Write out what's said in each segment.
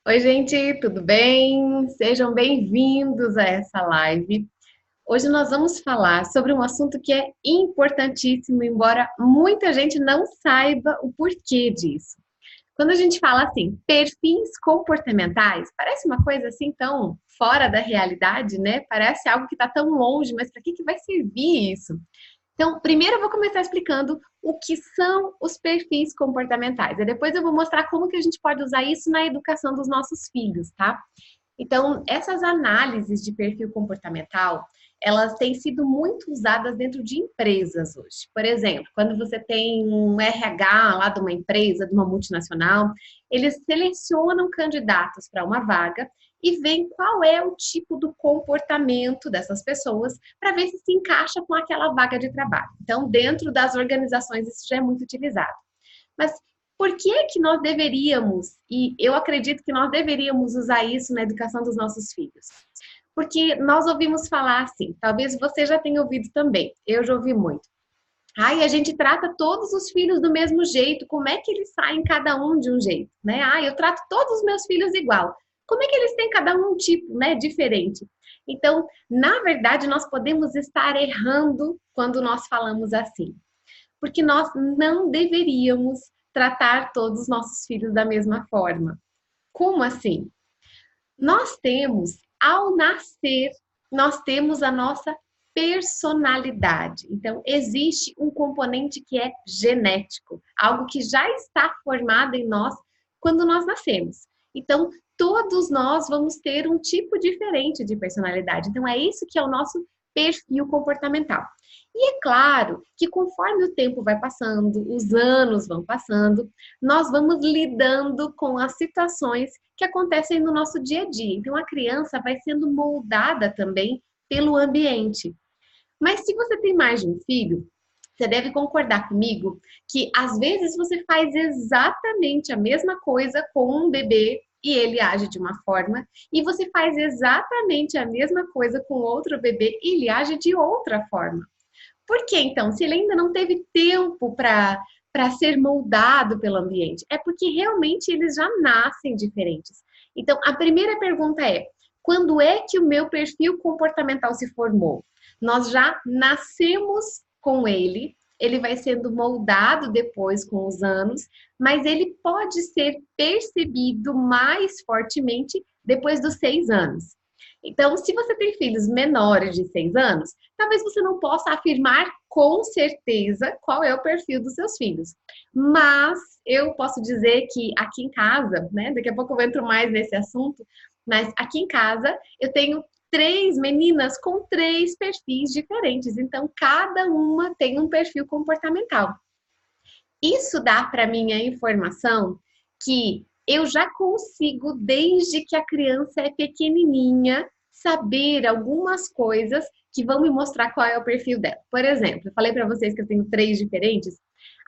Oi, gente, tudo bem? Sejam bem-vindos a essa live. Hoje nós vamos falar sobre um assunto que é importantíssimo, embora muita gente não saiba o porquê disso. Quando a gente fala assim, perfis comportamentais, parece uma coisa assim tão fora da realidade, né? Parece algo que está tão longe, mas para que vai servir isso? Então, primeiro eu vou começar explicando o que são os perfis comportamentais. E depois eu vou mostrar como que a gente pode usar isso na educação dos nossos filhos, tá? Então, essas análises de perfil comportamental, elas têm sido muito usadas dentro de empresas hoje. Por exemplo, quando você tem um RH lá de uma empresa, de uma multinacional, eles selecionam candidatos para uma vaga e veem qual é o tipo do comportamento dessas pessoas para ver se encaixa com aquela vaga de trabalho. Então, dentro das organizações, isso já é muito utilizado. Mas por que que nós deveríamos, e eu acredito que nós deveríamos usar isso na educação dos nossos filhos? Porque nós ouvimos falar assim, talvez você já tenha ouvido também, eu já ouvi muito. Ai, a gente trata todos os filhos do mesmo jeito, como é que eles saem cada um de um jeito, né? Ah, eu trato todos os meus filhos igual. Como é que eles têm cada um tipo, né, diferente? Então, na verdade, nós podemos estar errando quando nós falamos assim porque nós não deveríamos tratar todos os nossos filhos da mesma forma. Como assim? Nós temos, ao nascer, nós temos a nossa personalidade. Então, existe um componente que é genético, algo que já está formado em nós quando nós nascemos. Então, todos nós vamos ter um tipo diferente de personalidade. Então, é isso que é o nosso perfil comportamental. E é claro que conforme o tempo vai passando, os anos vão passando, nós vamos lidando com as situações que acontecem no nosso dia a dia. Então, a criança vai sendo moldada também pelo ambiente. Mas se você tem mais de um filho, você deve concordar comigo que às vezes você faz exatamente a mesma coisa com um bebê e ele age de uma forma, e você faz exatamente a mesma coisa com outro bebê e ele age de outra forma. Por que então? Se ele ainda não teve tempo para ser moldado pelo ambiente, é porque realmente eles já nascem diferentes. Então, a primeira pergunta é: quando é que o meu perfil comportamental se formou? Nós já nascemos com ele, ele vai sendo moldado depois com os anos, mas ele pode ser percebido mais fortemente depois dos 6 anos. Então, se você tem filhos menores de 6 anos, talvez você não possa afirmar com certeza qual é o perfil dos seus filhos. Mas eu posso dizer que aqui em casa, né? Daqui a pouco eu entro mais nesse assunto, mas aqui em casa eu tenho três meninas com três perfis diferentes. Então, cada uma tem um perfil comportamental. Isso dá para mim a informação que eu já consigo, desde que a criança é pequenininha, saber algumas coisas que vão me mostrar qual é o perfil dela. Por exemplo, eu falei para vocês que eu tenho três diferentes.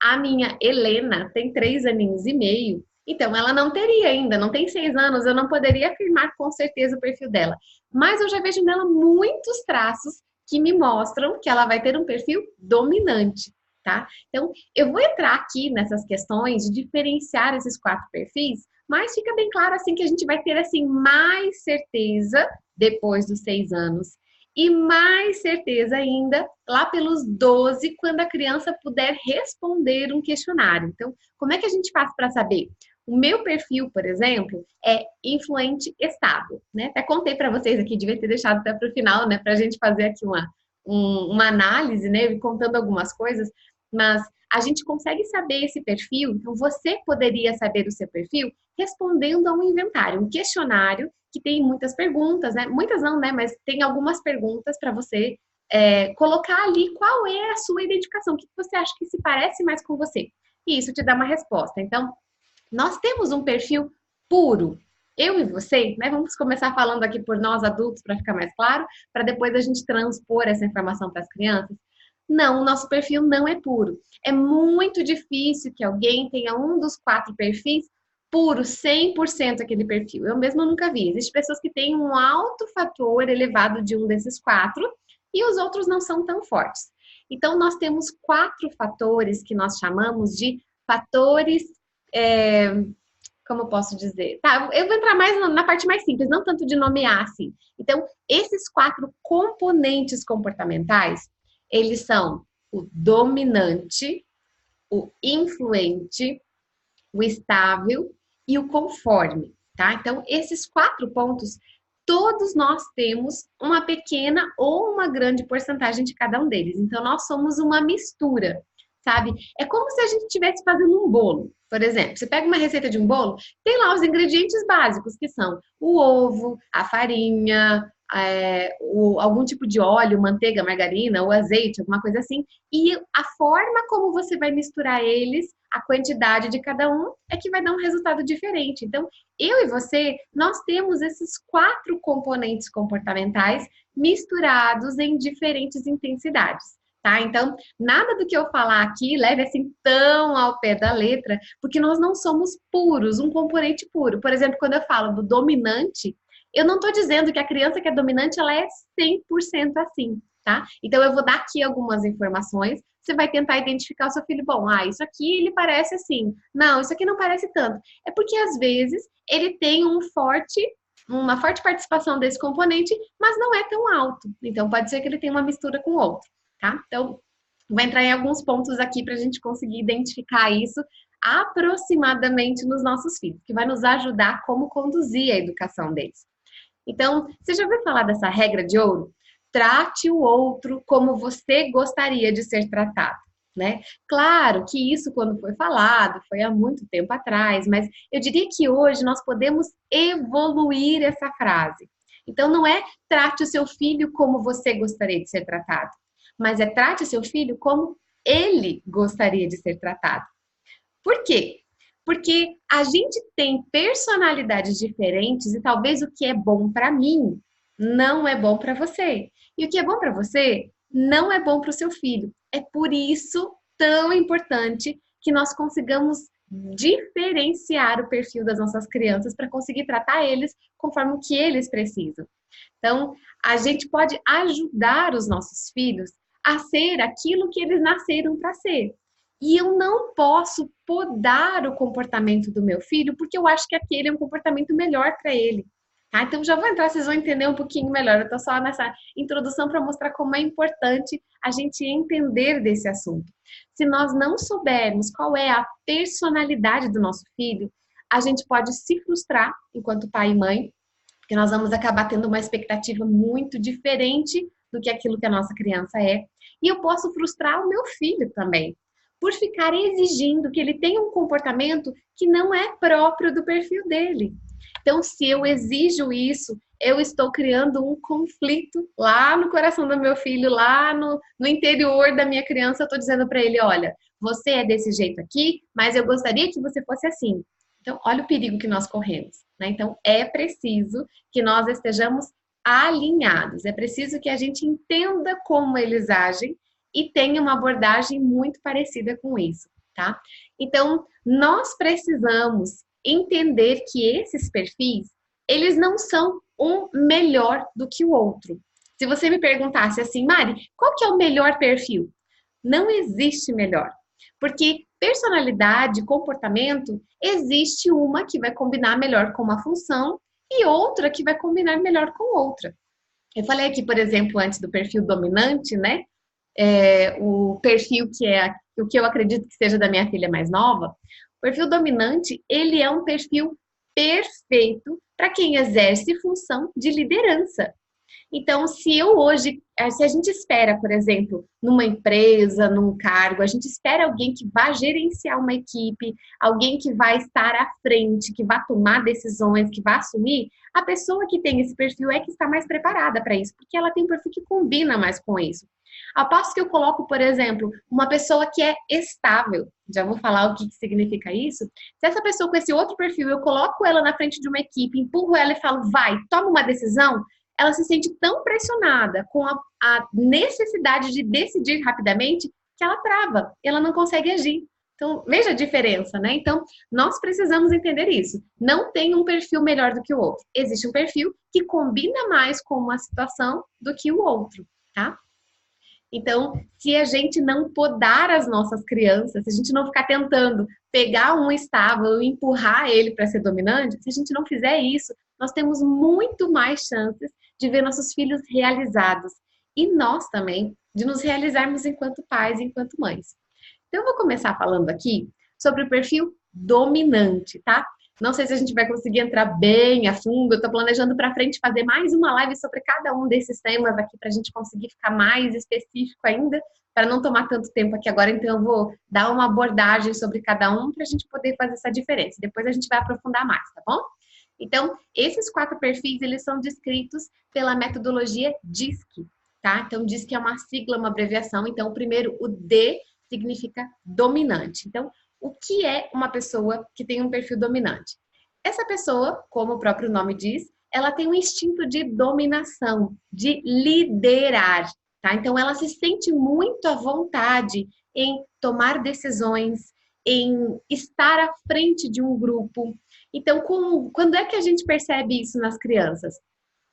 A minha Helena tem 3 aninhos e meio, então ela não teria ainda, não tem 6 anos, eu não poderia afirmar com certeza o perfil dela. Mas eu já vejo nela muitos traços que me mostram que ela vai ter um perfil dominante, tá? Então, eu vou entrar aqui nessas questões de diferenciar esses quatro perfis, mas fica bem claro assim que a gente vai ter assim mais certeza depois dos 6 anos e mais certeza ainda lá pelos 12, quando a criança puder responder um questionário. Então, como é que a gente faz para saber? O meu perfil, por exemplo, é influente estável, né? Até contei para vocês aqui, devia ter deixado até para o final, né? Para a gente fazer aqui uma análise, né? Contando algumas coisas, mas a gente consegue saber esse perfil, então você poderia saber o seu perfil respondendo a um inventário, um questionário que tem muitas perguntas, né? Muitas não, né? Mas tem algumas perguntas para você colocar ali qual é a sua identificação, o que você acha que se parece mais com você. E isso te dá uma resposta. Então, nós temos um perfil puro. Eu e você, né? Vamos começar falando aqui por nós adultos para ficar mais claro, para depois a gente transpor essa informação para as crianças. Não, o nosso perfil não é puro. É muito difícil que alguém tenha um dos quatro perfis puro, 100% aquele perfil. Eu mesma nunca vi. Existem pessoas que têm um alto fator elevado de um desses quatro e os outros não são tão fortes. Então, nós temos quatro fatores que nós chamamos de fatores, é, como eu posso dizer? Tá, eu vou entrar mais na parte mais simples, não tanto de nomear assim. Então, esses 4 componentes comportamentais, eles são o dominante, o influente, o estável e o conforme, tá? Então, esses 4 pontos, todos nós temos uma pequena ou uma grande porcentagem de cada um deles. Então, nós somos uma mistura, sabe? É como se a gente estivesse fazendo um bolo. Por exemplo, você pega uma receita de um bolo, tem lá os ingredientes básicos, que são o ovo, a farinha, algum tipo de óleo, manteiga, margarina, ou azeite, alguma coisa assim. E a forma como você vai misturar eles, a quantidade de cada um, é que vai dar um resultado diferente. Então, eu e você, nós temos esses 4 componentes comportamentais misturados em diferentes intensidades. Tá? Então, nada do que eu falar aqui leve assim tão ao pé da letra, porque nós não somos puros, um componente puro. Por exemplo, quando eu falo do dominante, eu não estou dizendo que a criança que é dominante, ela é 100% assim, tá? Então, eu vou dar aqui algumas informações, você vai tentar identificar o seu filho. Bom, isso aqui ele parece assim. Não, isso aqui não parece tanto. É porque, às vezes, ele tem uma forte participação desse componente, mas não é tão alto. Então, pode ser que ele tenha uma mistura com outro. Tá? Então, vou entrar em alguns pontos aqui para a gente conseguir identificar isso aproximadamente nos nossos filhos, que vai nos ajudar a como conduzir a educação deles. Então, você já ouviu falar dessa regra de ouro? Trate o outro como você gostaria de ser tratado, né? Claro que isso, quando foi falado, foi há muito tempo atrás, mas eu diria que hoje nós podemos evoluir essa frase. Então, não é trate o seu filho como você gostaria de ser tratado, mas é trate seu filho como ele gostaria de ser tratado. Por quê? Porque a gente tem personalidades diferentes e talvez o que é bom para mim não é bom para você. E o que é bom para você não é bom para o seu filho. É por isso tão importante que nós consigamos diferenciar o perfil das nossas crianças para conseguir tratar eles conforme o que eles precisam. Então, a gente pode ajudar os nossos filhos a ser aquilo que eles nasceram para ser. E eu não posso podar o comportamento do meu filho porque eu acho que aquele é um comportamento melhor para ele. Tá? Então já vou entrar, vocês vão entender um pouquinho melhor. Eu estou só nessa introdução para mostrar como é importante a gente entender desse assunto. Se nós não soubermos qual é a personalidade do nosso filho, a gente pode se frustrar enquanto pai e mãe, porque nós vamos acabar tendo uma expectativa muito diferente do que aquilo que a nossa criança é. E eu posso frustrar o meu filho também, por ficar exigindo que ele tenha um comportamento que não é próprio do perfil dele. Então, se eu exijo isso, eu estou criando um conflito lá no coração do meu filho, lá no interior da minha criança. Eu estou dizendo para ele, olha, você é desse jeito aqui, mas eu gostaria que você fosse assim. Então, olha o perigo que nós corremos, né? Então, é preciso que nós estejamos alinhados. É preciso que a gente entenda como eles agem e tenha uma abordagem muito parecida com isso, tá? Então, nós precisamos entender que esses perfis, eles não são um melhor do que o outro. Se você me perguntasse assim, Mari, qual que é o melhor perfil? Não existe melhor. Porque personalidade, comportamento, existe uma que vai combinar melhor com uma função e outra que vai combinar melhor com outra. Eu falei aqui, por exemplo, antes do perfil dominante, né? O perfil que é o que eu acredito que seja da minha filha mais nova. O perfil dominante, ele é um perfil perfeito para quem exerce função de liderança. Então, se a gente espera, por exemplo, numa empresa, num cargo, a gente espera alguém que vá gerenciar uma equipe, alguém que vai estar à frente, que vai tomar decisões, que vai assumir, a pessoa que tem esse perfil é que está mais preparada para isso, porque ela tem um perfil que combina mais com isso. Ao passo que eu coloco, por exemplo, uma pessoa que é estável, já vou falar o que significa isso. Se essa pessoa com esse outro perfil, eu coloco ela na frente de uma equipe, empurro ela e falo, vai, toma uma decisão, ela se sente tão pressionada com a necessidade de decidir rapidamente que ela trava, ela não consegue agir. Então, veja a diferença, né? Então, nós precisamos entender isso. Não tem um perfil melhor do que o outro. Existe um perfil que combina mais com uma situação do que o outro, tá? Então, se a gente não podar as nossas crianças, se a gente não ficar tentando pegar um estável e empurrar ele para ser dominante, se a gente não fizer isso, nós temos muito mais chances de ver nossos filhos realizados. E nós também, de nos realizarmos enquanto pais e enquanto mães. Então, eu vou começar falando aqui sobre o perfil dominante, tá? Não sei se a gente vai conseguir entrar bem a fundo. Eu tô planejando para frente fazer mais uma live sobre cada um desses temas aqui para a gente conseguir ficar mais específico ainda, para não tomar tanto tempo aqui agora. Então, eu vou dar uma abordagem sobre cada um para a gente poder fazer essa diferença. Depois a gente vai aprofundar mais, tá bom? Então, esses 4 perfis, eles são descritos pela metodologia DISC, tá? Então, DISC é uma sigla, uma abreviação. Então, o primeiro, o D, significa dominante. Então, o que é uma pessoa que tem um perfil dominante? Essa pessoa, como o próprio nome diz, ela tem um instinto de dominação, de liderar, tá? Então, ela se sente muito à vontade em tomar decisões, em estar à frente de um grupo. Então, quando é que a gente percebe isso nas crianças?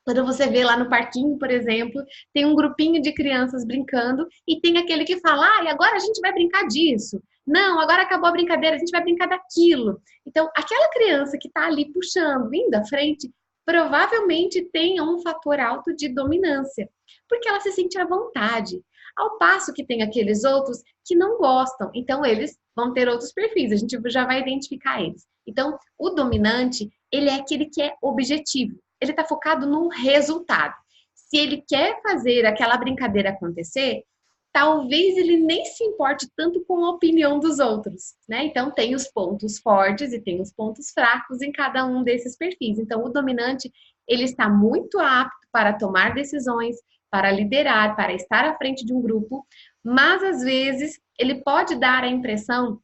Quando você vê lá no parquinho, por exemplo, tem um grupinho de crianças brincando e tem aquele que fala, e agora a gente vai brincar disso. Não, agora acabou a brincadeira, a gente vai brincar daquilo. Então, aquela criança que está ali puxando, indo à frente, provavelmente tenha um fator alto de dominância, porque ela se sente à vontade. Ao passo que tem aqueles outros que não gostam, então eles vão ter outros perfis, a gente já vai identificar eles. Então, o dominante, ele é aquele que é objetivo. Ele está focado no resultado. Se ele quer fazer aquela brincadeira acontecer, talvez ele nem se importe tanto com a opinião dos outros, né? Então tem os pontos fortes e tem os pontos fracos em cada um desses perfis. Então o dominante, ele está muito apto para tomar decisões, para liderar, para estar à frente de um grupo, mas às vezes ele pode dar a impressão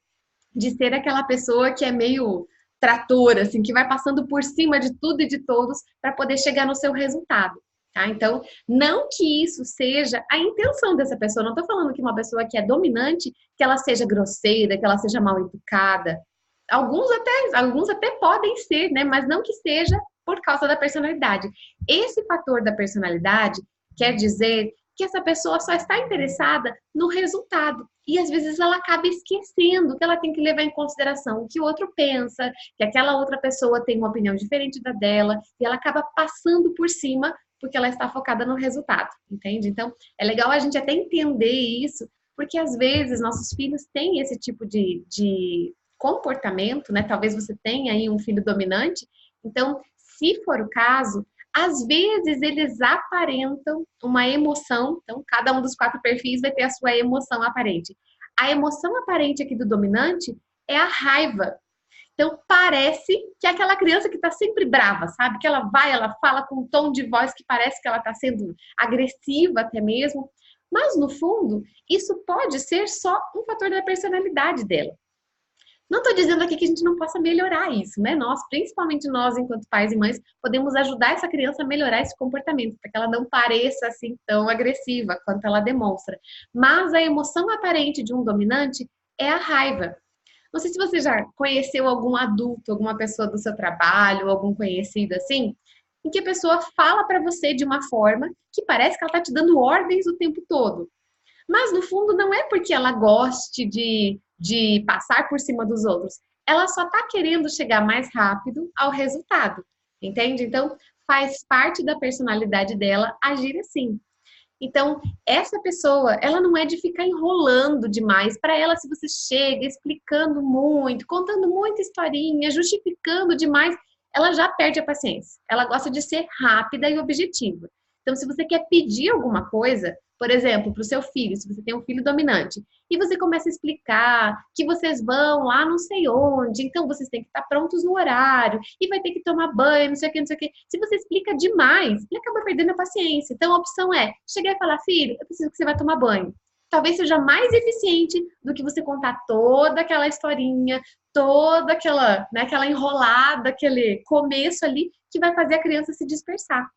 de ser aquela pessoa que é meio trator, assim, que vai passando por cima de tudo e de todos para poder chegar no seu resultado, tá? Então, não que isso seja a intenção dessa pessoa, não estou falando que uma pessoa que é dominante, que ela seja grosseira, que ela seja mal educada. Alguns até podem ser, né? Mas não que seja por causa da personalidade. Esse fator da personalidade quer dizer que essa pessoa só está interessada no resultado. E às vezes ela acaba esquecendo que ela tem que levar em consideração o que o outro pensa, que aquela outra pessoa tem uma opinião diferente da dela, e ela acaba passando por cima porque ela está focada no resultado, entende? Então, é legal a gente até entender isso, porque às vezes nossos filhos têm esse tipo de comportamento, né? Talvez você tenha aí um filho dominante, então, se for o caso, às vezes eles aparentam uma emoção, então cada um dos 4 perfis vai ter a sua emoção aparente. A emoção aparente aqui do dominante é a raiva. Então parece que é aquela criança que está sempre brava, sabe? Que ela fala com um tom de voz que parece que ela está sendo agressiva até mesmo. Mas no fundo, isso pode ser só um fator da personalidade dela. Não estou dizendo aqui que a gente não possa melhorar isso, né? Nós, principalmente nós, enquanto pais e mães, podemos ajudar essa criança a melhorar esse comportamento, para que ela não pareça assim tão agressiva quanto ela demonstra. Mas a emoção aparente de um dominante é a raiva. Não sei se você já conheceu algum adulto, alguma pessoa do seu trabalho, algum conhecido assim, em que a pessoa fala para você de uma forma que parece que ela está te dando ordens o tempo todo. Mas no fundo não é porque ela goste de passar por cima dos outros. Ela só está querendo chegar mais rápido ao resultado, entende? Então faz parte da personalidade dela agir assim. Então, essa pessoa, ela não é de ficar enrolando demais. Para ela, se você chega explicando muito, contando muita historinha, justificando demais, ela já perde a paciência. Ela gosta de ser rápida e objetiva. Então, se você quer pedir alguma coisa, por exemplo, para o seu filho, se você tem um filho dominante, e você começa a explicar que vocês vão lá não sei onde, então vocês têm que estar prontos no horário, e vai ter que tomar banho, não sei o que, não sei o que. Se você explica demais, ele acaba perdendo a paciência. Então a opção é chegar e falar, filho, eu preciso que você vá tomar banho. Talvez seja mais eficiente do que você contar toda aquela historinha, toda aquela, né, aquela enrolada, aquele começo ali, que vai fazer a criança se dispersar.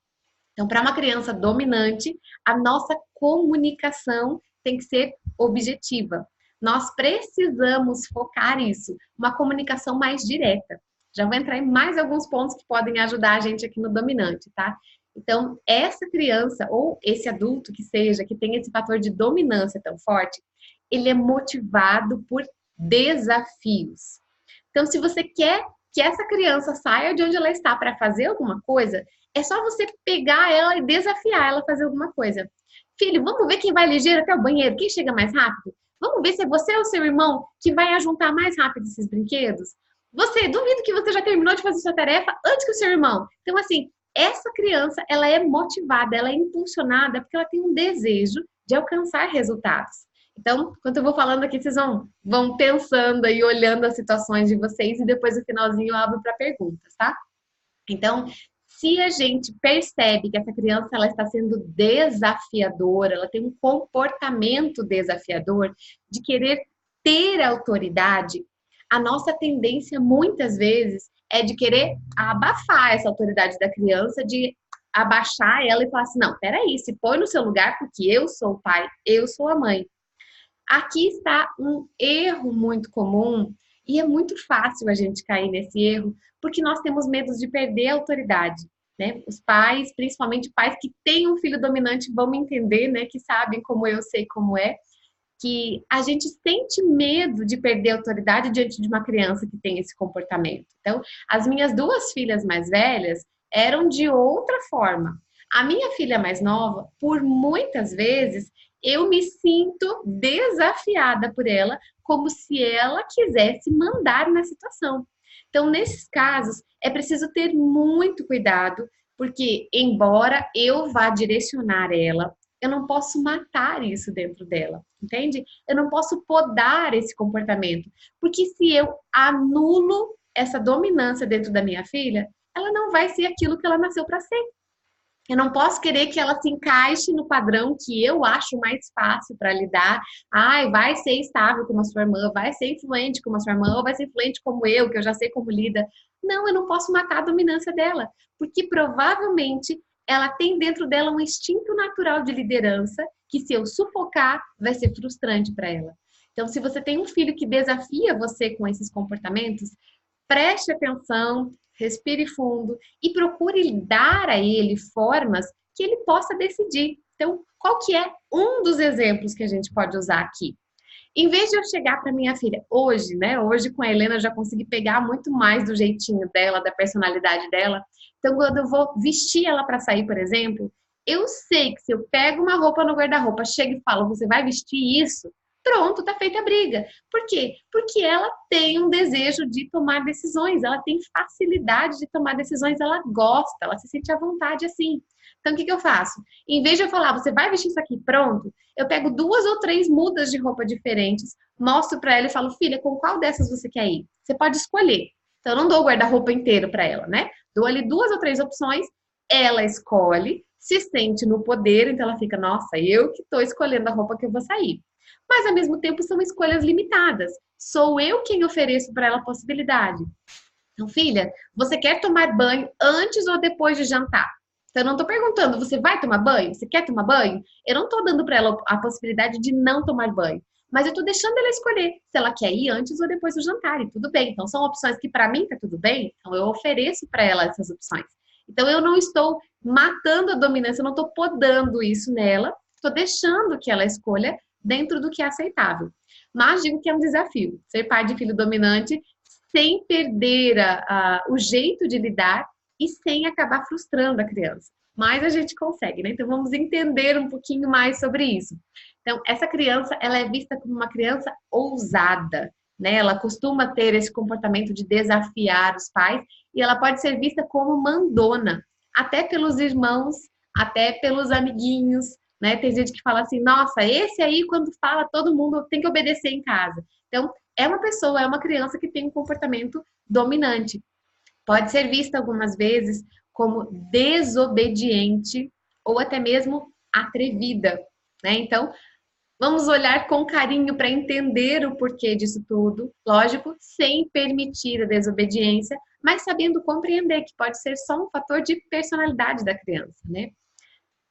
Então, para uma criança dominante, a nossa comunicação tem que ser objetiva. Nós precisamos focar isso, uma comunicação mais direta. Já vou entrar em mais alguns pontos que podem ajudar a gente aqui no dominante, tá? Então, essa criança ou esse adulto que seja, que tem esse fator de dominância tão forte, ele é motivado por desafios. Então, se você quer que essa criança saia de onde ela está para fazer alguma coisa, é só você pegar ela e desafiar ela a fazer alguma coisa. Filho, vamos ver quem vai ligeiro até o banheiro, quem chega mais rápido? Vamos ver se é você ou seu irmão que vai ajuntar mais rápido esses brinquedos? Você, duvido que você já terminou de fazer sua tarefa antes que o seu irmão. Então, assim, essa criança, ela é motivada, ela é impulsionada porque ela tem um desejo de alcançar resultados. Então, quando eu vou falando aqui, vocês vão pensando aí, olhando as situações de vocês e depois no finalzinho eu abro para perguntas, tá? Então, se a gente percebe que essa criança ela está sendo desafiadora, ela tem um comportamento desafiador de querer ter autoridade, a nossa tendência muitas vezes é de querer abafar essa autoridade da criança, de abaixar ela e falar assim, não, peraí, se põe no seu lugar porque eu sou o pai, eu sou a mãe. Aqui está um erro muito comum e é muito fácil a gente cair nesse erro porque nós temos medo de perder a autoridade, né? Os pais, principalmente pais que têm um filho dominante, vão me entender, né? Que sabem como eu sei como é, que a gente sente medo de perder a autoridade diante de uma criança que tem esse comportamento. Então, as minhas duas filhas mais velhas eram de outra forma. A minha filha mais nova, por muitas vezes, eu me sinto desafiada por ela, como se ela quisesse mandar na situação. Então, nesses casos, é preciso ter muito cuidado, porque, embora eu vá direcionar ela, eu não posso matar isso dentro dela, entende? Eu não posso podar esse comportamento, porque se eu anulo essa dominância dentro da minha filha, ela não vai ser aquilo que ela nasceu para ser. Eu não posso querer que ela se encaixe no padrão que eu acho mais fácil para lidar. Ai, vai ser estável como a sua irmã, vai ser influente como a sua irmã, ou vai ser influente como eu, que eu já sei como lida. Não, eu não posso matar a dominância dela, porque provavelmente ela tem dentro dela um instinto natural de liderança que, se eu sufocar, vai ser frustrante para ela. Então, se você tem um filho que desafia você com esses comportamentos, preste atenção, respire fundo e procure dar a ele formas que ele possa decidir. Então, qual que é um dos exemplos que a gente pode usar aqui? Em vez de eu chegar para minha filha hoje, né? Hoje com a Helena eu já consegui pegar muito mais do jeitinho dela, da personalidade dela. Então, quando eu vou vestir ela para sair, por exemplo, eu sei que se eu pego uma roupa no guarda-roupa, chego e falo, você vai vestir isso? Pronto, tá feita a briga. Por quê? Porque ela tem um desejo de tomar decisões, ela tem facilidade de tomar decisões, ela gosta, ela se sente à vontade assim. Então, o que eu faço? Em vez de eu falar, você vai vestir isso aqui, pronto, eu pego 2 ou 3 mudas de roupa diferentes, mostro para ela e falo, filha, com qual dessas você quer ir? Você pode escolher. Então, eu não dou o guarda-roupa inteiro para ela, né? Dou ali 2 ou 3 opções, ela escolhe, se sente no poder, então ela fica, nossa, eu que estou escolhendo a roupa que eu vou sair. Mas, ao mesmo tempo, são escolhas limitadas. Sou eu quem ofereço para ela a possibilidade. Então, filha, você quer tomar banho antes ou depois de jantar? Então, eu não estou perguntando, você vai tomar banho? Você quer tomar banho? Eu não estou dando para ela a possibilidade de não tomar banho. Mas eu estou deixando ela escolher se ela quer ir antes ou depois do jantar. E tudo bem. Então, são opções que para mim está tudo bem. Então, eu ofereço para ela essas opções. Então, eu não estou matando a dominância, eu não estou podando isso nela. Estou deixando que ela escolha dentro do que é aceitável. Mas digo que é um desafio. Ser pai de filho dominante sem perder o jeito de lidar e sem acabar frustrando a criança. Mas a gente consegue, né? Então vamos entender um pouquinho mais sobre isso. Então, essa criança, ela é vista como uma criança ousada, né? Ela costuma ter esse comportamento de desafiar os pais e ela pode ser vista como mandona, até pelos irmãos, até pelos amiguinhos, né? Tem gente que fala assim, nossa, esse aí quando fala todo mundo tem que obedecer em casa. Então, é uma pessoa, é uma criança que tem um comportamento dominante. Pode ser vista algumas vezes como desobediente ou até mesmo atrevida, né? Então, vamos olhar com carinho para entender o porquê disso tudo, lógico, sem permitir a desobediência, mas sabendo compreender que pode ser só um fator de personalidade da criança, né?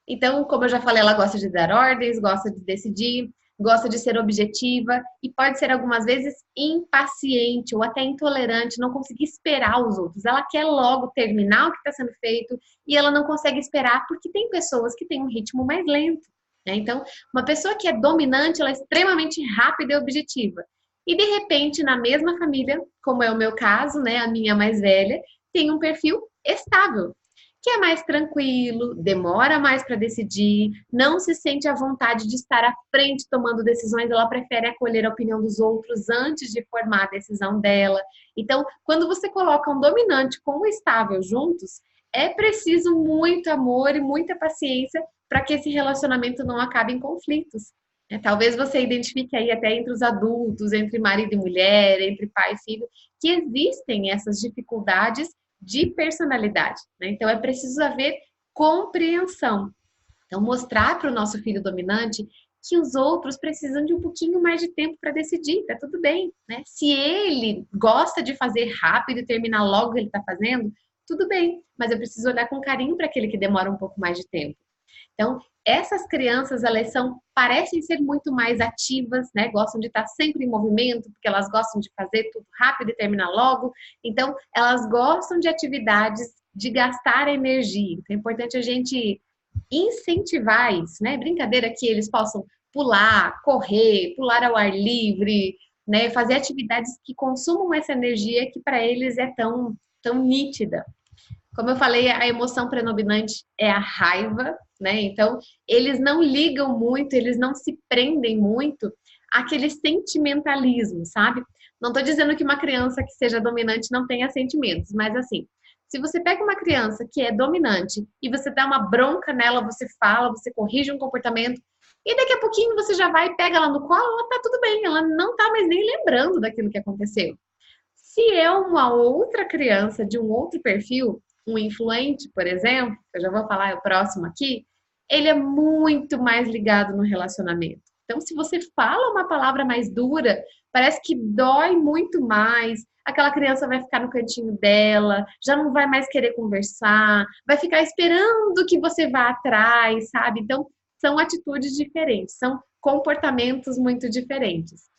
Então, como eu já falei, ela gosta de dar ordens, gosta de decidir, gosta de ser objetiva e pode ser algumas vezes impaciente ou até intolerante, não conseguir esperar os outros. Ela quer logo terminar o que está sendo feito e ela não consegue esperar porque tem pessoas que têm um ritmo mais lento, né? Então, uma pessoa que é dominante, ela é extremamente rápida e objetiva. E de repente, na mesma família, como é o meu caso, né, a minha mais velha, tem um perfil estável, que é mais tranquilo, demora mais para decidir, não se sente à vontade de estar à frente tomando decisões, ela prefere acolher a opinião dos outros antes de formar a decisão dela. Então, quando você coloca um dominante com um estável juntos, é preciso muito amor e muita paciência para que esse relacionamento não acabe em conflitos. Talvez você identifique aí até entre os adultos, entre marido e mulher, entre pai e filho, que existem essas dificuldades de personalidade, né? Então é preciso haver compreensão. Então mostrar para o nosso filho dominante que os outros precisam de um pouquinho mais de tempo para decidir, tá tudo bem, né? Se ele gosta de fazer rápido e terminar logo o que ele está fazendo, tudo bem, mas eu preciso olhar com carinho para aquele que demora um pouco mais de tempo. Então, essas crianças, elas parecem ser muito mais ativas, né? Gostam de estar sempre em movimento, porque elas gostam de fazer tudo rápido e terminar logo. Então, elas gostam de atividades de gastar energia. Então, é importante a gente incentivar isso, né? Brincadeira que eles possam pular, correr, pular ao ar livre, né? Fazer atividades que consumam essa energia que para eles é tão nítida. Como eu falei, a emoção predominante é a raiva, né? Então, eles não ligam muito, eles não se prendem muito àquele sentimentalismo, sabe? Não estou dizendo que uma criança que seja dominante não tenha sentimentos, mas assim, se você pega uma criança que é dominante e você dá uma bronca nela, você fala, você corrige um comportamento, e daqui a pouquinho você já vai e pega ela no colo, ela tá tudo bem, ela não tá mais nem lembrando daquilo que aconteceu. Se é uma outra criança de um outro perfil, um influente, por exemplo, que eu já vou falar o próximo aqui, ele é muito mais ligado no relacionamento. Então, se você fala uma palavra mais dura, parece que dói muito mais. Aquela criança vai ficar no cantinho dela, já não vai mais querer conversar, vai ficar esperando que você vá atrás, sabe? Então, são atitudes diferentes, são comportamentos muito diferentes.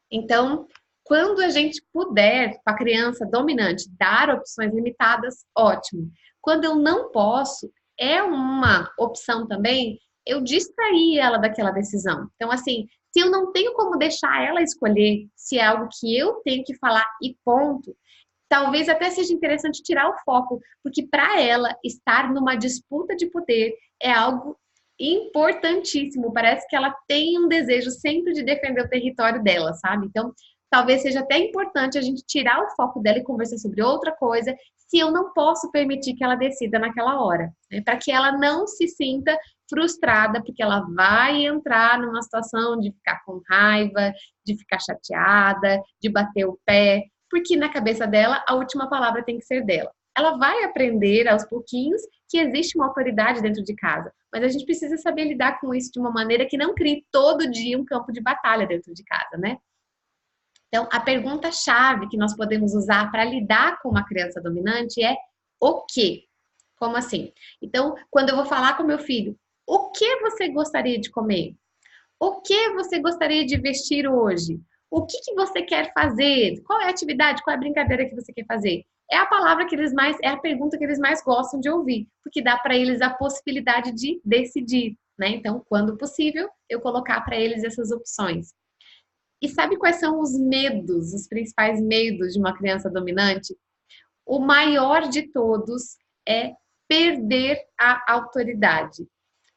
Então, quando a gente puder, para a criança dominante, dar opções limitadas, ótimo. Quando eu não posso, é uma opção também eu distrair ela daquela decisão. Então, assim, se eu não tenho como deixar ela escolher se é algo que eu tenho que falar e ponto, talvez até seja interessante tirar o foco, porque para ela estar numa disputa de poder é algo importantíssimo. Parece que ela tem um desejo sempre de defender o território dela, sabe? Então, talvez seja até importante a gente tirar o foco dela e conversar sobre outra coisa, se eu não posso permitir que ela decida naquela hora, né? Para que ela não se sinta frustrada, porque ela vai entrar numa situação de ficar com raiva, de ficar chateada, de bater o pé, porque na cabeça dela a última palavra tem que ser dela. Ela vai aprender aos pouquinhos que existe uma autoridade dentro de casa, mas a gente precisa saber lidar com isso de uma maneira que não crie todo dia um campo de batalha dentro de casa, né? Então, a pergunta-chave que nós podemos usar para lidar com uma criança dominante é o quê? Como assim? Então, quando eu vou falar com meu filho, o que você gostaria de comer? O que você gostaria de vestir hoje? O que você quer fazer? Qual é a atividade? Qual é a brincadeira que você quer fazer? É a palavra que eles mais, é a pergunta que eles mais gostam de ouvir, porque dá para eles a possibilidade de decidir, né? Então, quando possível, eu colocar para eles essas opções. E sabe quais são os medos, os principais medos de uma criança dominante? O maior de todos é perder a autoridade.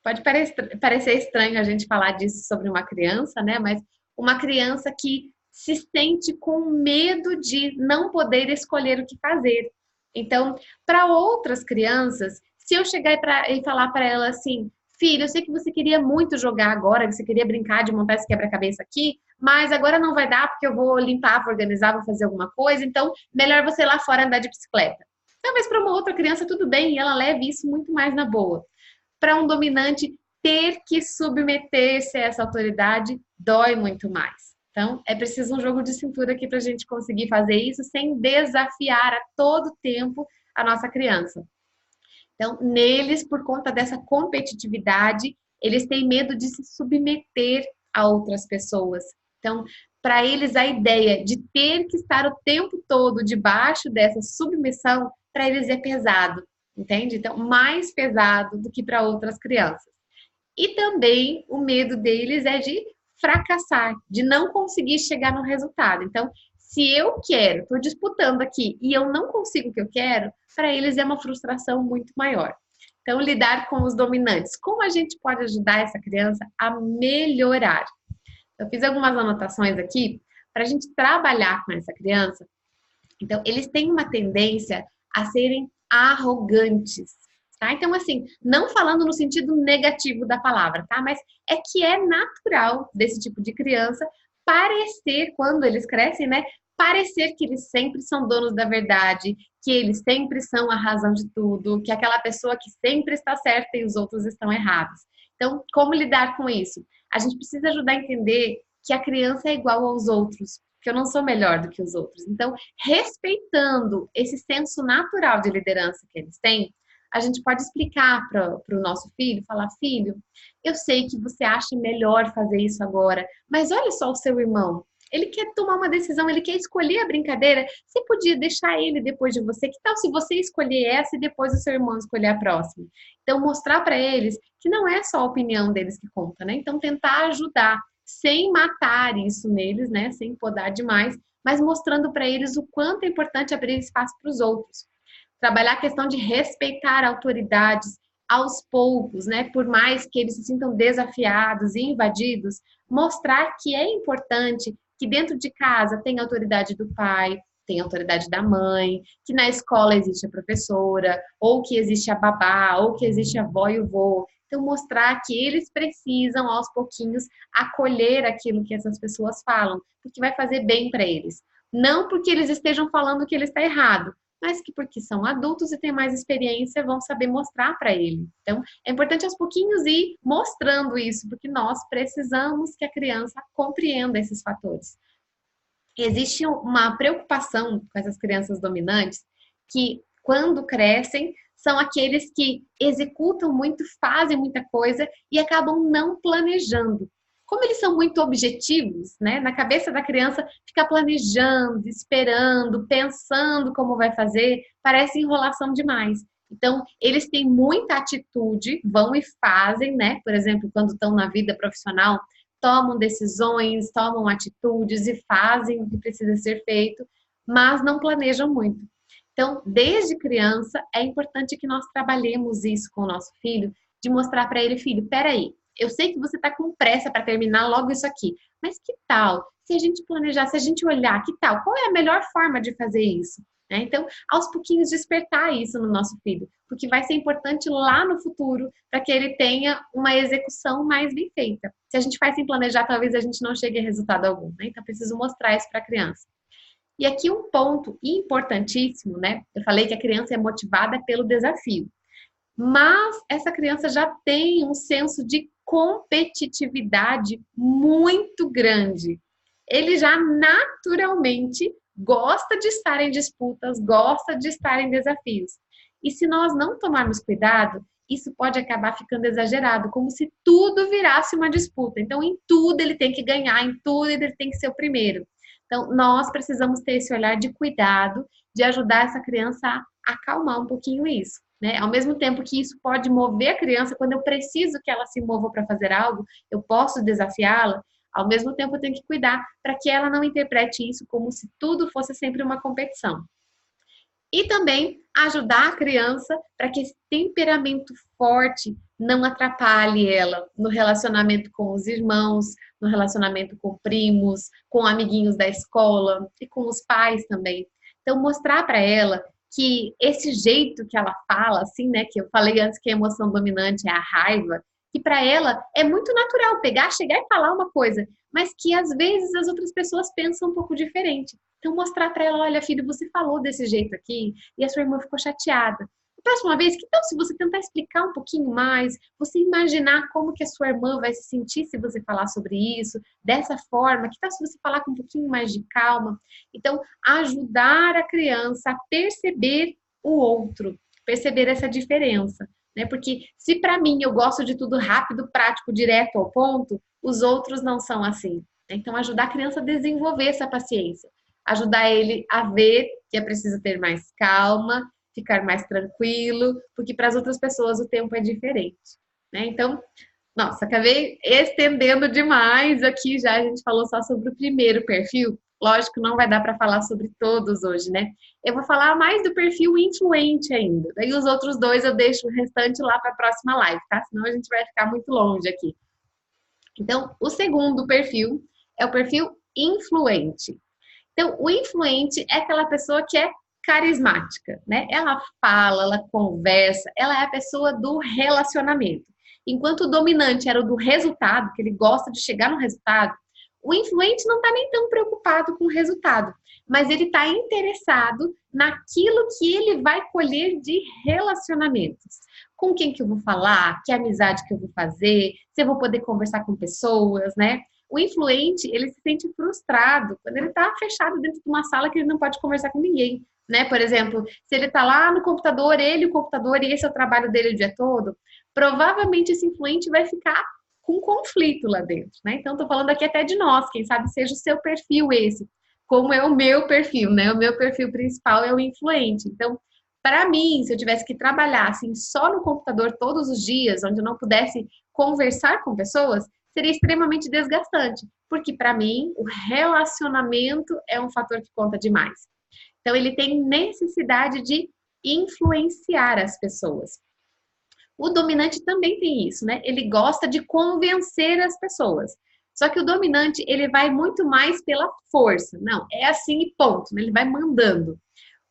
Pode parecer estranho a gente falar disso sobre uma criança, né? Mas uma criança que se sente com medo de não poder escolher o que fazer. Então, para outras crianças, se eu chegar e falar para ela assim, filha, eu sei que você queria muito jogar agora, você queria brincar de montar esse quebra-cabeça aqui, mas agora não vai dar porque eu vou limpar, vou organizar, vou fazer alguma coisa, então melhor você ir lá fora andar de bicicleta. Talvez para uma outra criança tudo bem e ela leve isso muito mais na boa. Para um dominante, ter que submeter-se a essa autoridade dói muito mais. Então, é preciso um jogo de cintura aqui para a gente conseguir fazer isso sem desafiar a todo tempo a nossa criança. Então, neles, por conta dessa competitividade, eles têm medo de se submeter a outras pessoas. Então, para eles, a ideia de ter que estar o tempo todo debaixo dessa submissão, para eles é pesado, entende? Então, mais pesado do que para outras crianças. E também o medo deles é de fracassar, de não conseguir chegar no resultado. Então, se eu quero, estou disputando aqui e eu não consigo o que eu quero, para eles é uma frustração muito maior. Então, lidar com os dominantes. Como a gente pode ajudar essa criança a melhorar? Eu fiz algumas anotações aqui para a gente trabalhar com essa criança. Então, eles têm uma tendência a serem arrogantes, tá? Então, assim, não falando no sentido negativo da palavra, tá? Mas é que é natural desse tipo de criança parecer, quando eles crescem, né? Parecer que eles sempre são donos da verdade, que eles sempre são a razão de tudo, que aquela pessoa que sempre está certa e os outros estão errados. Então, como lidar com isso? A gente precisa ajudar a entender que a criança é igual aos outros, que eu não sou melhor do que os outros. Então, respeitando esse senso natural de liderança que eles têm, a gente pode explicar para o nosso filho, falar, filho, eu sei que você acha melhor fazer isso agora, mas olha só o seu irmão, ele quer tomar uma decisão, ele quer escolher a brincadeira, você podia deixar ele depois de você, que tal se você escolher essa e depois o seu irmão escolher a próxima? Então, mostrar para eles que não é só a opinião deles que conta, né? Então, tentar ajudar, sem matar isso neles, né? Sem podar demais, mas mostrando para eles o quanto é importante abrir espaço para os outros. Trabalhar a questão de respeitar autoridades aos poucos, né? Por mais que eles se sintam desafiados e invadidos, mostrar que é importante que dentro de casa tem a autoridade do pai, tem a autoridade da mãe, que na escola existe a professora, ou que existe a babá, ou que existe a avó e o vô. Então, mostrar que eles precisam, aos pouquinhos, acolher aquilo que essas pessoas falam, porque vai fazer bem para eles. Não porque eles estejam falando que ele está errado, mas que porque são adultos e têm mais experiência, vão saber mostrar para ele. Então, é importante aos pouquinhos ir mostrando isso, porque nós precisamos que a criança compreenda esses fatores. Existe uma preocupação com essas crianças dominantes, que quando crescem, são aqueles que executam muito, fazem muita coisa e acabam não planejando. Como eles são muito objetivos, né? Na cabeça da criança, ficar planejando, esperando, pensando como vai fazer, parece enrolação demais. Então, eles têm muita atitude, vão e fazem, né? Por exemplo, quando estão na vida profissional, tomam decisões, tomam atitudes e fazem o que precisa ser feito, mas não planejam muito. Então, desde criança, é importante que nós trabalhemos isso com o nosso filho, de mostrar para ele, filho, peraí, eu sei que você está com pressa para terminar logo isso aqui, mas que tal se a gente planejar, se a gente olhar, que tal? Qual é a melhor forma de fazer isso? Né? Então, aos pouquinhos, despertar isso no nosso filho, porque vai ser importante lá no futuro para que ele tenha uma execução mais bem feita. Se a gente faz sem planejar, talvez a gente não chegue a resultado algum, né? Então, preciso mostrar isso para a criança. E aqui um ponto importantíssimo, né? Eu falei que a criança é motivada pelo desafio, mas essa criança já tem um senso de competitividade muito grande. Ele já naturalmente gosta de estar em disputas, gosta de estar em desafios. E se nós não tomarmos cuidado, isso pode acabar ficando exagerado, como se tudo virasse uma disputa. Então, em tudo ele tem que ganhar, em tudo ele tem que ser o primeiro. Então, nós precisamos ter esse olhar de cuidado, de ajudar essa criança a acalmar um pouquinho isso, né? Ao mesmo tempo que isso pode mover a criança, quando eu preciso que ela se mova para fazer algo, eu posso desafiá-la, ao mesmo tempo eu tenho que cuidar para que ela não interprete isso como se tudo fosse sempre uma competição. E também ajudar a criança para que esse temperamento forte não atrapalhe ela no relacionamento com os irmãos, no relacionamento com primos, com amiguinhos da escola e com os pais também. Então, mostrar para ela que esse jeito que ela fala, assim, né, que eu falei antes que a emoção dominante é a raiva, que para ela é muito natural pegar, chegar e falar uma coisa, mas que às vezes as outras pessoas pensam um pouco diferente. Então, mostrar para ela, olha, filho, você falou desse jeito aqui e a sua irmã ficou chateada. A próxima vez, que tal se você tentar explicar um pouquinho mais, você imaginar como que a sua irmã vai se sentir se você falar sobre isso, dessa forma, que tal se você falar com um pouquinho mais de calma? Então, ajudar a criança a perceber o outro, perceber essa diferença, né? Porque se para mim eu gosto de tudo rápido, prático, direto ao ponto, os outros não são assim. Então, ajudar a criança a desenvolver essa paciência, ajudar ele a ver que é preciso ter mais calma, ficar mais tranquilo, porque para as outras pessoas o tempo é diferente, né? Então, nossa, acabei estendendo demais aqui já, a gente falou só sobre o primeiro perfil. Lógico, não vai dar para falar sobre todos hoje, né? Eu vou falar mais do perfil influente ainda. Daí os outros dois eu deixo o restante lá para a próxima live, tá? Senão a gente vai ficar muito longe aqui. Então, o segundo perfil é o perfil influente. Então, o influente é aquela pessoa que é carismática, né? Ela fala, ela conversa, ela é a pessoa do relacionamento. Enquanto o dominante era o do resultado, que ele gosta de chegar no resultado, o influente não está nem tão preocupado com o resultado, mas ele está interessado naquilo que ele vai colher de relacionamentos. Com quem que eu vou falar, que amizade que eu vou fazer, se eu vou poder conversar com pessoas, né? O influente, ele se sente frustrado quando ele está fechado dentro de uma sala que ele não pode conversar com ninguém, né? Por exemplo, se ele está lá no computador, ele, o computador, e esse é o trabalho dele o dia todo, provavelmente esse influente vai ficar com conflito lá dentro, né? Então, estou falando aqui até de nós, quem sabe seja o seu perfil esse, como é o meu perfil, né? O meu perfil principal é o influente. Então, para mim, se eu tivesse que trabalhar assim só no computador todos os dias, onde eu não pudesse conversar com pessoas, seria extremamente desgastante, porque para mim o relacionamento é um fator que conta demais. Então ele tem necessidade de influenciar as pessoas. O dominante também tem isso, né? Ele gosta de convencer as pessoas. Só que o dominante, ele vai muito mais pela força. Não, é assim e ponto, né? Ele vai mandando.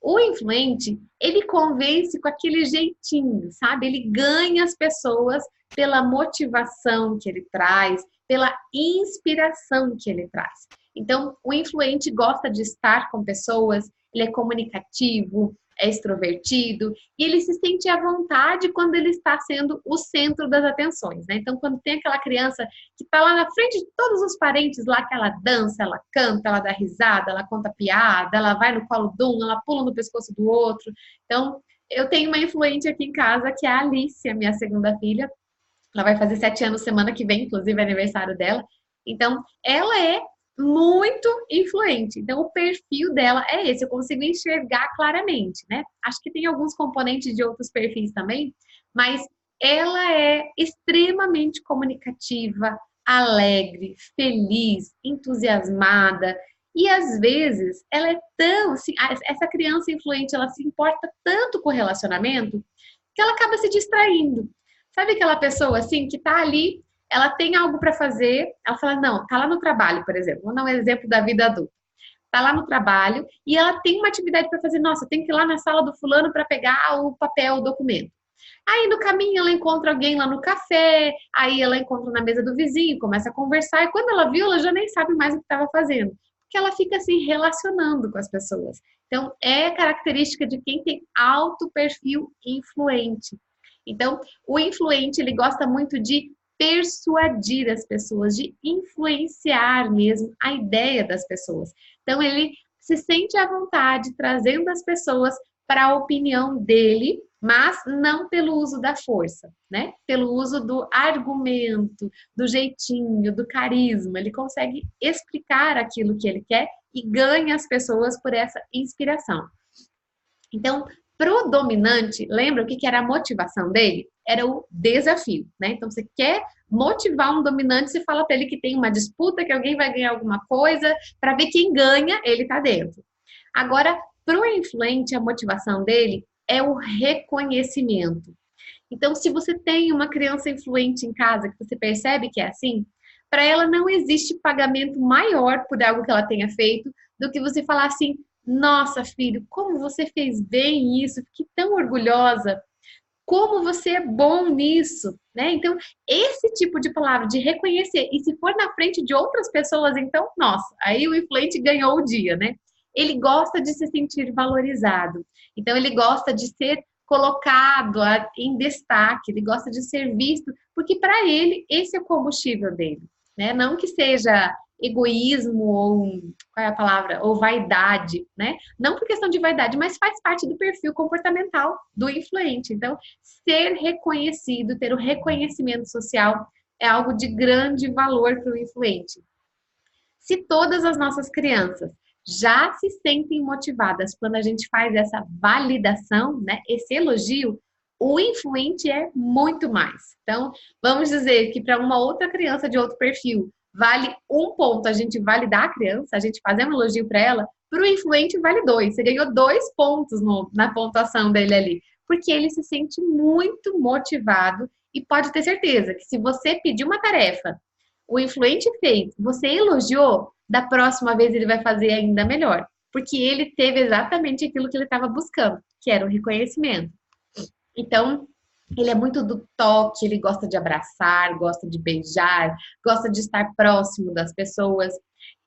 O influente, ele convence com aquele jeitinho, sabe? Ele ganha as pessoas pela motivação que ele traz, pela inspiração que ele traz. Então, o influente gosta de estar com pessoas, ele é comunicativo, é extrovertido e ele se sente à vontade quando ele está sendo o centro das atenções, né? Então, quando tem aquela criança que está lá na frente de todos os parentes lá, que ela dança, ela canta, ela dá risada, ela conta piada, ela vai no colo de um, ela pula no pescoço do outro. Então, eu tenho uma influente aqui em casa que é a Alice, a minha segunda filha. Ela vai fazer 7 anos semana que vem, inclusive é aniversário dela. Então, ela é muito influente. Então, o perfil dela é esse, eu consigo enxergar claramente, né? Acho que tem alguns componentes de outros perfis também, mas ela é extremamente comunicativa, alegre, feliz, entusiasmada. E às vezes ela é tão, assim, essa criança influente, ela se importa tanto com o relacionamento que ela acaba se distraindo. Sabe aquela pessoa assim que tá ali, ela tem algo para fazer, ela fala, não, tá lá no trabalho, por exemplo. Vou dar um exemplo da vida adulta. Tá lá no trabalho e ela tem uma atividade para fazer. Nossa, tem que ir lá na sala do fulano para pegar o papel, o documento. Aí no caminho ela encontra alguém lá no café, aí ela encontra na mesa do vizinho, começa a conversar e quando ela viu, ela já nem sabe mais o que estava fazendo, porque ela fica assim relacionando com as pessoas. Então é característica de quem tem alto perfil influente. Então, o influente, ele gosta muito de persuadir as pessoas, de influenciar mesmo a ideia das pessoas. Então, ele se sente à vontade trazendo as pessoas para a opinião dele, mas não pelo uso da força, né? Pelo uso do argumento, do jeitinho, do carisma. Ele consegue explicar aquilo que ele quer e ganha as pessoas por essa inspiração. Então, para o dominante, lembra o que era a motivação dele? Era o desafio, né? Então, você quer motivar um dominante, você fala para ele que tem uma disputa, que alguém vai ganhar alguma coisa, para ver quem ganha, ele está dentro. Agora, para o influente, a motivação dele é o reconhecimento. Então, se você tem uma criança influente em casa, que você percebe que é assim, para ela não existe pagamento maior por algo que ela tenha feito do que você falar assim, nossa, filho, como você fez bem isso, fiquei tão orgulhosa. Como você é bom nisso, né? Então, esse tipo de palavra de reconhecer, e se for na frente de outras pessoas, então, nossa, aí o influente ganhou o dia, né? Ele gosta de se sentir valorizado. Então, ele gosta de ser colocado em destaque, ele gosta de ser visto, porque para ele esse é o combustível dele, né? Não que seja egoísmo ou qual é a palavra? Ou vaidade, né? Não por questão de vaidade, mas faz parte do perfil comportamental do influente. Então, ser reconhecido, ter o reconhecimento social é algo de grande valor para o influente. Se todas as nossas crianças já se sentem motivadas quando a gente faz essa validação, né, esse elogio, o influente é muito mais. Então, vamos dizer que para uma outra criança de outro perfil, vale 1 ponto a gente validar a criança, a gente fazer um elogio para ela, para o influente vale 2. Você ganhou 2 pontos na pontuação dele ali, porque ele se sente muito motivado e pode ter certeza que se você pedir uma tarefa, o influente fez, você elogiou, da próxima vez ele vai fazer ainda melhor, porque ele teve exatamente aquilo que ele estava buscando, que era o reconhecimento. Então, ele é muito do toque, ele gosta de abraçar, gosta de beijar, gosta de estar próximo das pessoas.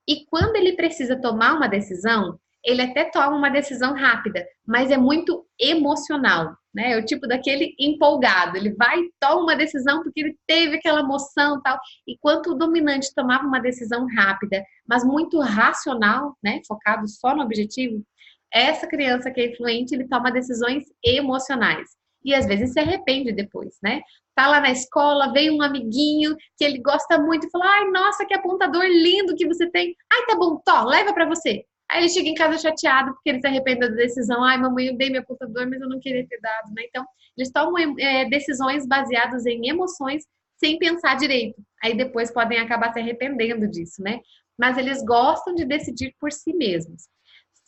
E quando ele precisa tomar uma decisão, ele até toma uma decisão rápida, mas é muito emocional, né? É o tipo daquele empolgado, ele vai e toma uma decisão porque ele teve aquela emoção e tal. Enquanto o dominante tomava uma decisão rápida, mas muito racional, né? Focado só no objetivo, essa criança que é influente, ele toma decisões emocionais. E às vezes se arrepende depois, né? Tá lá na escola, veio um amiguinho que ele gosta muito e fala: ai, nossa, que apontador lindo que você tem. Ai, tá bom, tó, leva pra você. Aí ele chega em casa chateado porque ele se arrependeu da decisão. Ai, mamãe, eu dei meu apontador, mas eu não queria ter dado, né? Então, eles tomam decisões baseadas em emoções sem pensar direito. Aí depois podem acabar se arrependendo disso, né? Mas eles gostam de decidir por si mesmos.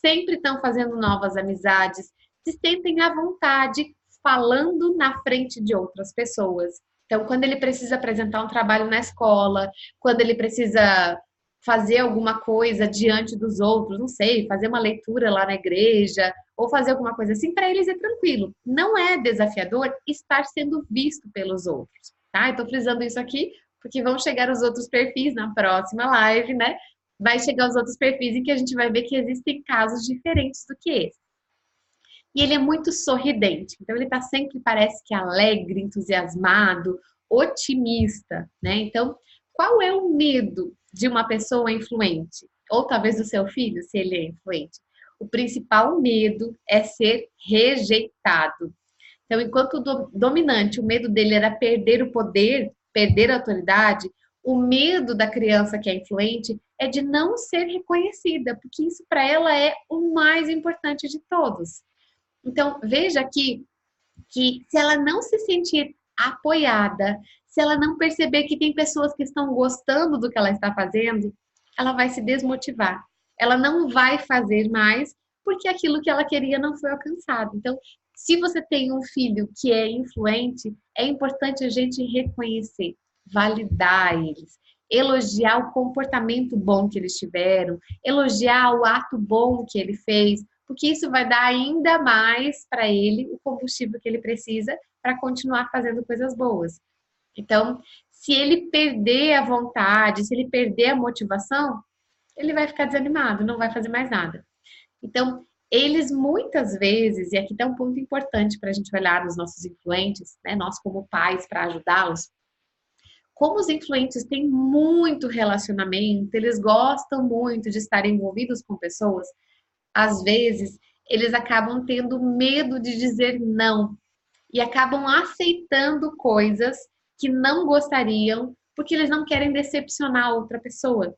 Sempre estão fazendo novas amizades, se sentem à vontade falando na frente de outras pessoas. Então, quando ele precisa apresentar um trabalho na escola, quando ele precisa fazer alguma coisa diante dos outros, não sei, fazer uma leitura lá na igreja, ou fazer alguma coisa assim, para eles é tranquilo. Não é desafiador estar sendo visto pelos outros, tá? Eu tô frisando isso aqui porque vão chegar os outros perfis na próxima live, né? Vai chegar os outros perfis em que a gente vai ver que existem casos diferentes do que esse. E ele é muito sorridente, então ele tá sempre, parece que alegre, entusiasmado, otimista, né? Então, qual é o medo de uma pessoa influente? Ou talvez do seu filho, se ele é influente? O principal medo é ser rejeitado. Então, enquanto o dominante, o medo dele era perder o poder, perder a autoridade, o medo da criança que é influente é de não ser reconhecida, porque isso para ela é o mais importante de todos. Então, veja aqui que se ela não se sentir apoiada, se ela não perceber que tem pessoas que estão gostando do que ela está fazendo, ela vai se desmotivar. Ela não vai fazer mais porque aquilo que ela queria não foi alcançado. Então, se você tem um filho que é influente, é importante a gente reconhecer, validar eles, elogiar o comportamento bom que eles tiveram, elogiar o ato bom que ele fez, porque isso vai dar ainda mais para ele o combustível que ele precisa para continuar fazendo coisas boas. Então, se ele perder a vontade, se ele perder a motivação, ele vai ficar desanimado, não vai fazer mais nada. Então, eles muitas vezes, e aqui está um ponto importante para a gente olhar nos nossos influentes, né, nós como pais, para ajudá-los, como os influentes têm muito relacionamento, eles gostam muito de estar envolvidos com pessoas, às vezes, eles acabam tendo medo de dizer não e acabam aceitando coisas que não gostariam porque eles não querem decepcionar a outra pessoa.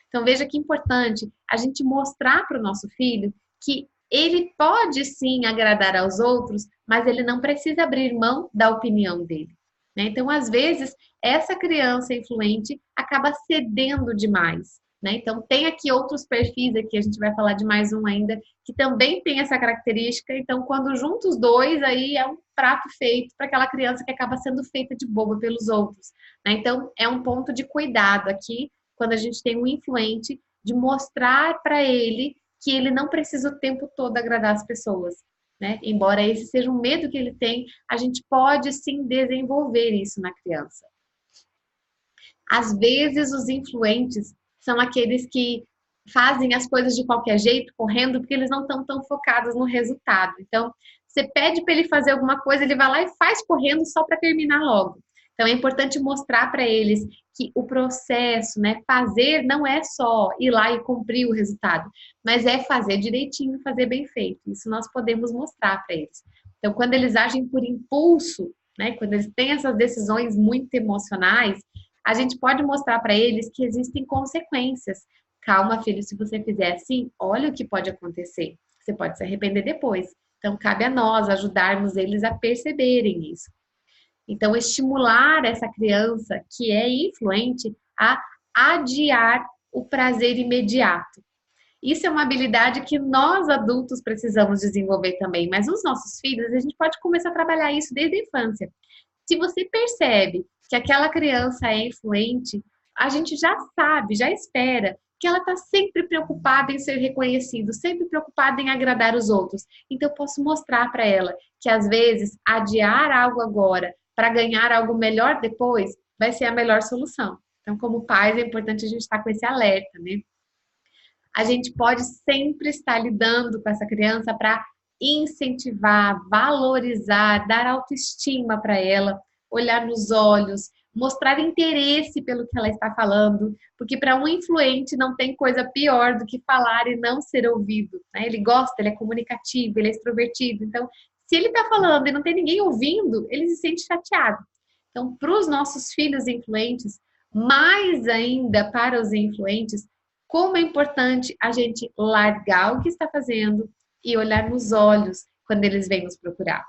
Então, veja que importante a gente mostrar para o nosso filho que ele pode sim agradar aos outros, mas ele não precisa abrir mão da opinião dele, né? Então, às vezes, essa criança influente acaba cedendo demais, né? Então, tem aqui outros perfis, aqui a gente vai falar de mais um ainda, que também tem essa característica. Então, quando junta os dois, aí é um prato feito para aquela criança que acaba sendo feita de boba pelos outros, né? Então, é um ponto de cuidado aqui, quando a gente tem um influente, de mostrar para ele que ele não precisa o tempo todo agradar as pessoas, né? Embora esse seja um medo que ele tem, a gente pode sim desenvolver isso na criança. Às vezes, os influentes são aqueles que fazem as coisas de qualquer jeito, correndo, porque eles não estão tão focados no resultado. Então, você pede para ele fazer alguma coisa, ele vai lá e faz correndo só para terminar logo. Então, é importante mostrar para eles que o processo, né, fazer não é só ir lá e cumprir o resultado, mas é fazer direitinho, fazer bem feito. Isso nós podemos mostrar para eles. Então, quando eles agem por impulso, né, quando eles têm essas decisões muito emocionais, A gente pode mostrar para eles que existem consequências. Calma, filho, se você fizer assim, olha o que pode acontecer. Você pode se arrepender depois. Então, cabe a nós ajudarmos eles a perceberem isso. Então, estimular essa criança que é influente a adiar o prazer imediato. Isso é uma habilidade que nós adultos precisamos desenvolver também, mas os nossos filhos, a gente pode começar a trabalhar isso desde a infância. Se você percebe que aquela criança é influente, a gente já sabe, já espera que ela está sempre preocupada em ser reconhecido, sempre preocupada em agradar os outros. Então, eu posso mostrar para ela que, às vezes, adiar algo agora para ganhar algo melhor depois vai ser a melhor solução. Então, como pais, é importante a gente estar com esse alerta, né? A gente pode sempre estar lidando com essa criança para incentivar, valorizar, dar autoestima para ela, olhar nos olhos, mostrar interesse pelo que ela está falando, porque para um influente não tem coisa pior do que falar e não ser ouvido, né? Ele gosta, ele é comunicativo, ele é extrovertido, então se ele está falando e não tem ninguém ouvindo, ele se sente chateado. Então, para os nossos filhos influentes, mais ainda para os influentes, como é importante a gente largar o que está fazendo e olhar nos olhos quando eles vêm nos procurar.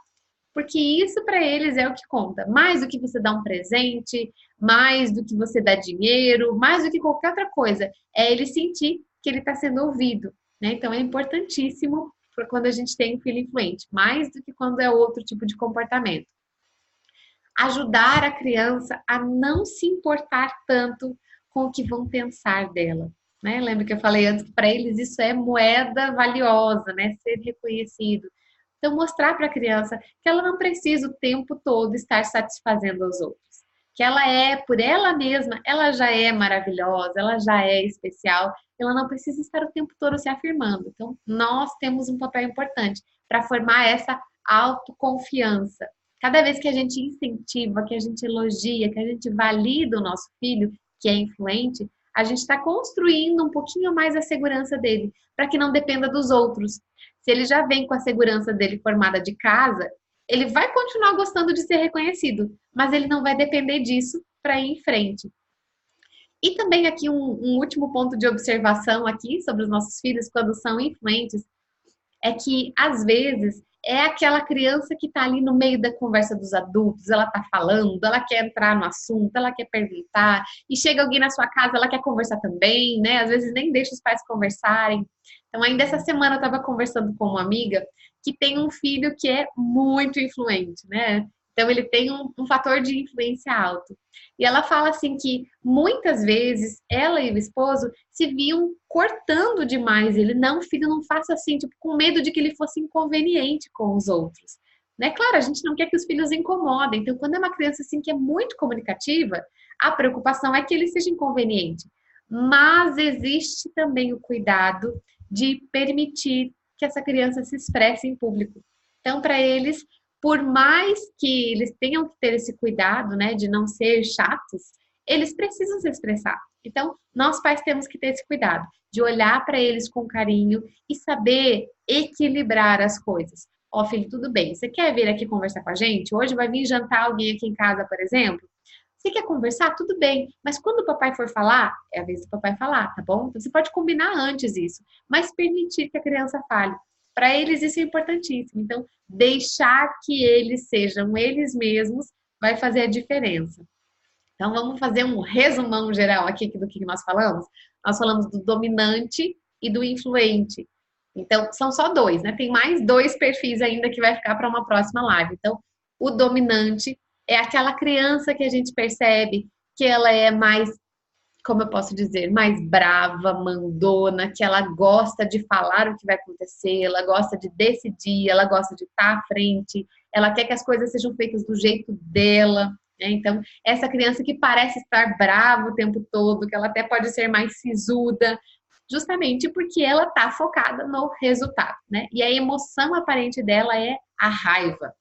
Porque isso para eles é o que conta. Mais do que você dar um presente, mais do que você dar dinheiro, mais do que qualquer outra coisa. É ele sentir que ele está sendo ouvido, né? Então é importantíssimo para quando a gente tem um filho influente, mais do que quando é outro tipo de comportamento. Ajudar a criança a não se importar tanto com o que vão pensar dela. Né? Lembra que eu falei antes que para eles isso é moeda valiosa, né? Ser reconhecido. Então, mostrar para a criança que ela não precisa o tempo todo estar satisfazendo os outros. Que ela é, por ela mesma, ela já é maravilhosa, ela já é especial, ela não precisa estar o tempo todo se afirmando. Então, nós temos um papel importante para formar essa autoconfiança. Cada vez que a gente incentiva, que a gente elogia, que a gente valida o nosso filho, que é influente, a gente está construindo um pouquinho mais a segurança dele, para que não dependa dos outros. Se ele já vem com a segurança dele formada de casa, ele vai continuar gostando de ser reconhecido, mas ele não vai depender disso para ir em frente. E também aqui um último ponto de observação aqui sobre os nossos filhos quando são influentes, é que às vezes é aquela criança que está ali no meio da conversa dos adultos, ela está falando, ela quer entrar no assunto, ela quer perguntar, e chega alguém na sua casa, ela quer conversar também, né? Às vezes nem deixa os pais conversarem. Então, ainda essa semana eu estava conversando com uma amiga que tem um filho que é muito influente, né? Então, ele tem um fator de influência alto. E ela fala assim que muitas vezes ela e o esposo se viam cortando demais ele. Não, filho, não faça assim, tipo, com medo de que ele fosse inconveniente com os outros. Né? Claro, a gente não quer que os filhos incomodem. Então, quando é uma criança assim que é muito comunicativa, a preocupação é que ele seja inconveniente. Mas existe também o cuidado de permitir que essa criança se expresse em público. Então, para eles, por mais que eles tenham que ter esse cuidado, né, de não ser chatos, eles precisam se expressar. Então, nós pais temos que ter esse cuidado de olhar para eles com carinho e saber equilibrar as coisas. Ó, filho, tudo bem, você quer vir aqui conversar com a gente? Hoje vai vir jantar alguém aqui em casa, por exemplo? Você quer conversar? Tudo bem, mas quando o papai for falar, é a vez do papai falar, tá bom? Então, você pode combinar antes isso, mas permitir que a criança fale. Para eles isso é importantíssimo. Então, deixar que eles sejam eles mesmos vai fazer a diferença. Então, vamos fazer um resumão geral aqui do que nós falamos. Nós falamos do dominante e do influente. Então, são só dois, né? Tem mais dois perfis ainda que vai ficar para uma próxima live. Então, o dominante é aquela criança que a gente percebe que ela é mais, como eu posso dizer, mais brava, mandona, que ela gosta de falar o que vai acontecer, ela gosta de decidir, ela gosta de estar à frente, ela quer que as coisas sejam feitas do jeito dela, né? Então, essa criança que parece estar brava o tempo todo, que ela até pode ser mais sisuda, justamente porque ela está focada no resultado, né? E a emoção aparente dela é a raiva.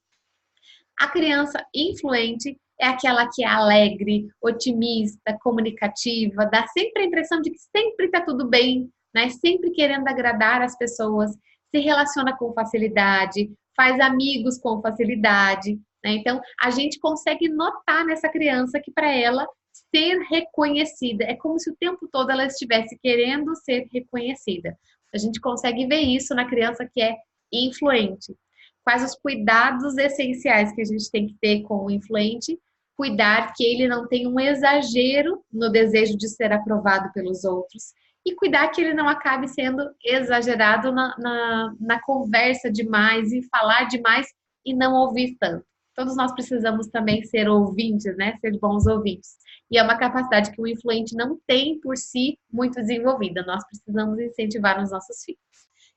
A criança influente é aquela que é alegre, otimista, comunicativa, dá sempre a impressão de que sempre está tudo bem, né? Sempre querendo agradar as pessoas, se relaciona com facilidade, faz amigos com facilidade, né? Então, a gente consegue notar nessa criança que para ela ser reconhecida. É como se o tempo todo ela estivesse querendo ser reconhecida. A gente consegue ver isso na criança que é influente. Quais os cuidados essenciais que a gente tem que ter com o influente? Cuidar que ele não tenha um exagero no desejo de ser aprovado pelos outros e cuidar que ele não acabe sendo exagerado na conversa demais e falar demais e não ouvir tanto. Todos nós precisamos também ser ouvintes, né? Ser bons ouvintes. E é uma capacidade que o influente não tem por si muito desenvolvida. Nós precisamos incentivar nos nossos filhos.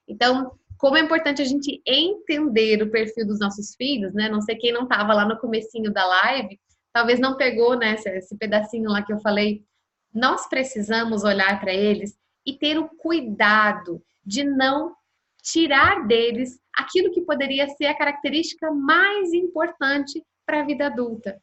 Então, como é importante a gente entender o perfil dos nossos filhos, né? Não sei quem não estava lá no comecinho da live, talvez não pegou, né, esse pedacinho lá que eu falei. Nós precisamos olhar para eles e ter o cuidado de não tirar deles aquilo que poderia ser a característica mais importante para a vida adulta.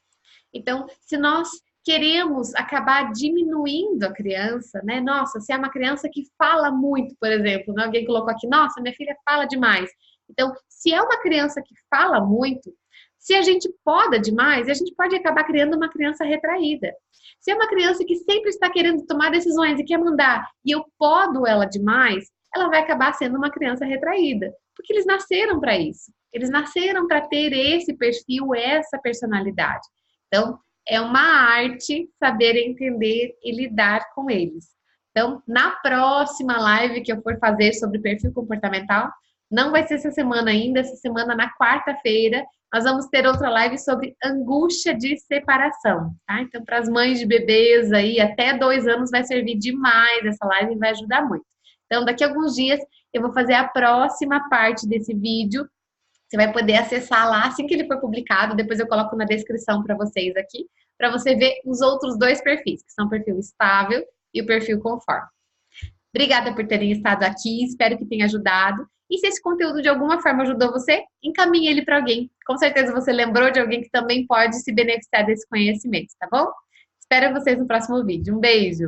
Então, se nós queremos acabar diminuindo a criança, né? Nossa, se é uma criança que fala muito, por exemplo, né? Alguém colocou aqui, nossa, minha filha fala demais. Então, se é uma criança que fala muito, se a gente poda demais, a gente pode acabar criando uma criança retraída. Se é uma criança que sempre está querendo tomar decisões e quer mandar, e eu podo ela demais, ela vai acabar sendo uma criança retraída, porque eles nasceram para isso. Eles nasceram para ter esse perfil, essa personalidade. Então, é uma arte saber entender e lidar com eles. Então, na próxima live que eu for fazer sobre perfil comportamental, não vai ser essa semana ainda, essa semana na quarta-feira, nós vamos ter outra live sobre angústia de separação, tá? Então, para as mães de bebês aí, até 2 anos vai servir demais essa live e vai ajudar muito. Então, daqui a alguns dias, eu vou fazer a próxima parte desse vídeo. Você vai poder acessar lá assim que ele for publicado. Depois eu coloco na descrição para vocês aqui, para você ver os outros 2 perfis, que são o perfil estável e o perfil conforme. Obrigada por terem estado aqui, espero que tenha ajudado. E se esse conteúdo de alguma forma ajudou você, encaminhe ele para alguém. Com certeza você lembrou de alguém que também pode se beneficiar desse conhecimento, tá bom? Espero vocês no próximo vídeo. Um beijo!